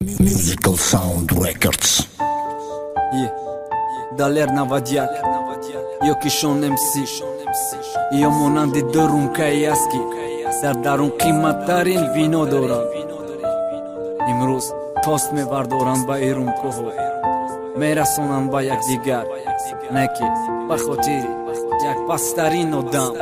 Musical Sound Records. Daler Navadjak, io kishon MC, io monandi dërun kajaski, serdarun qimatarin vino doran. Imruz post me vardoran ba irun koho, mera sonan ba jak digar, neki ba khotiri, jak pastarin odam.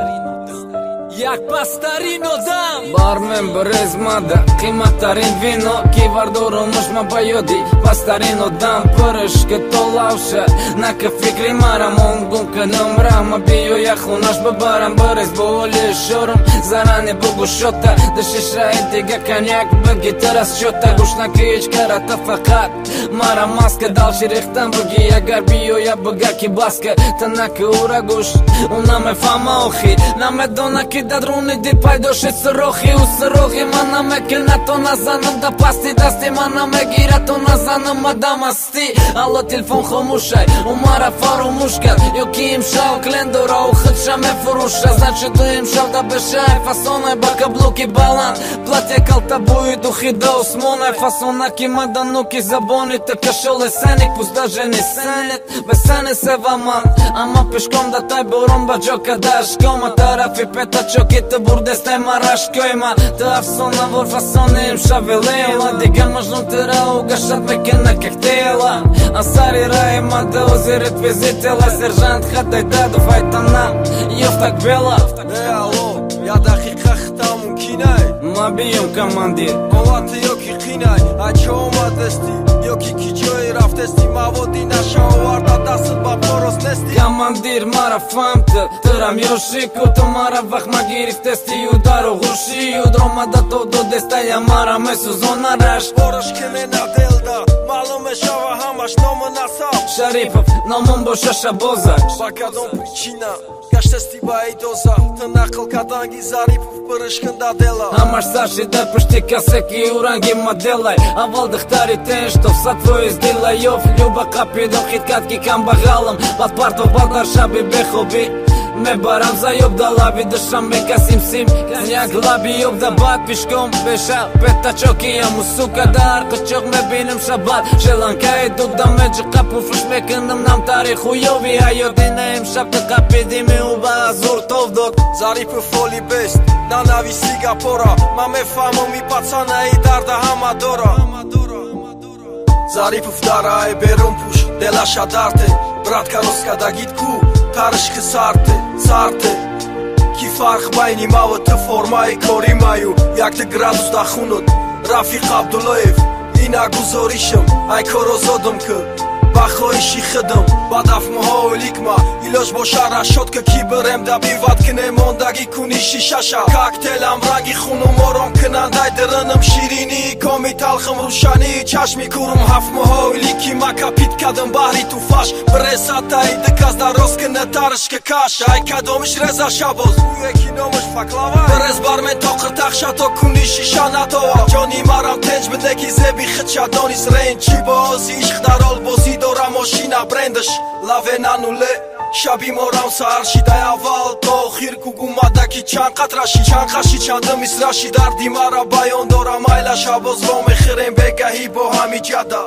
Jak pastarin odam Barmen brez mada Qimatarin vino Ki vardoro mësh ma bajodi Pastarin odam Përësh këto laushe Na kë fikri mara Mongun kë në mra Ma bijo jakhunash bëbaram Bërez boli shorëm Zarani bugu shota Dëshishra e diga kanjak Bëgi të ras qota Gushna kyq këra të fakat Mara maske Dal shiriktan bëgi Agar bijo ja bëga ki baske Të na kë ura gush Una me fama ohi Na me dona ki da druni di pajdo shi sërohi U sërohi mana me kilna tona zanëm Da pasti dasti mana me gira tona zanëm Ma damasti Allo tilfon khomushaj U mara faru mushkat Jo ki im shau klendora U khëtsha me furusha Zna që du im shau da beshaj Fasonaj baka bluki balan Platje kalta buj du khida usmonaj Fasona ki ma da nuk i zaboni Të kësholl e senik Pus da zheni senit Beseni se vaman Ama pishkom da taj boron ba gjoka da shkoma Të rafi peta qoki të burdes taj mara shkojma Të afsona vor fasoni im shavelela Digan ma zhnon të ra u gashat me kena kektela Asari ra e ma dhe ozirit vizitela Serjant khataj da du fajtana Joftak bela Allo, ja dakika khta mumkinaj Ma bijum kamandir Kovatë jo ki qinaj A që o ma desti Jo ki qoj raftesti Ma vodi na shauar Da dasët ba poros nesti Kamandir mara fam të ram jo shiku Të mara vak ma giri ftesti Ju daro gushi Ju droma da to do destaja mara me suzona rash Porësh kene na delda Malo me shava hamash no më nasa Sharipov, no më mbo shasha bozak Baka don priqina Ka shtesti ba e doza Të nakëll ka dangi Zaripov përësh kënda dela Amash sashi dhe pështika se ki urangi ma delaj A val dëhtari të nështov sa të vojës dila Jof, ljuba kapi do hit kat ki kam bagalëm Pat parto badar shabi behobi Me baram za job da labi dësham me kasim sim Njak labi job da bat pishkom besha Peta qoki jam usuka da arko qok me binim shabat Shelan ka e duk da me gjëka pu fush me këndëm nam tarihu jovi Ajo dine im shap të kapidimi u ba azur tov dok Zaripov foli best Na navi siga pora Ma me famë mi pacana i darda hamadora Zaripov dara e berum push Dela shadarte Brat karoska da git ku Tarësh kësarte, carte Ki farq bajni mavë të forma i korimaju Jak të gradus da khunut Rafik Abdullajev Ina guzorishëm Aj korozodëm kë Baho ishi khëdëm Badaf më ho likma Ilosh boshara shot kë ki bërem Da bivat këne mondagi kun ishi shasha Kaktel amragi khunu moron kënan Daj dërënëm shirini Komi talkhëm rushani Qashmi kurëm haf më ho liki Ma kapit kadëm bahri tu fash Bresa ta i dëkas da roskë në tarësh kë kash Aj ka do mësh reza shaboz Uje kino mësh faklava Brez bar me to kërtak shato kun ishi shanatoa Gjoni maram tenq bëdeki zebi khëtqa donis rejn Qibozi ish khdarol bozi Dora moshina brendësh Lave nanule Shabi moram sa arshi da aval To khirku gumada ki qan katrashi Qan kashi qan dëmis rashi Dardi mara bajon dora majla Shaboz vome khirem beka hibo hami gjada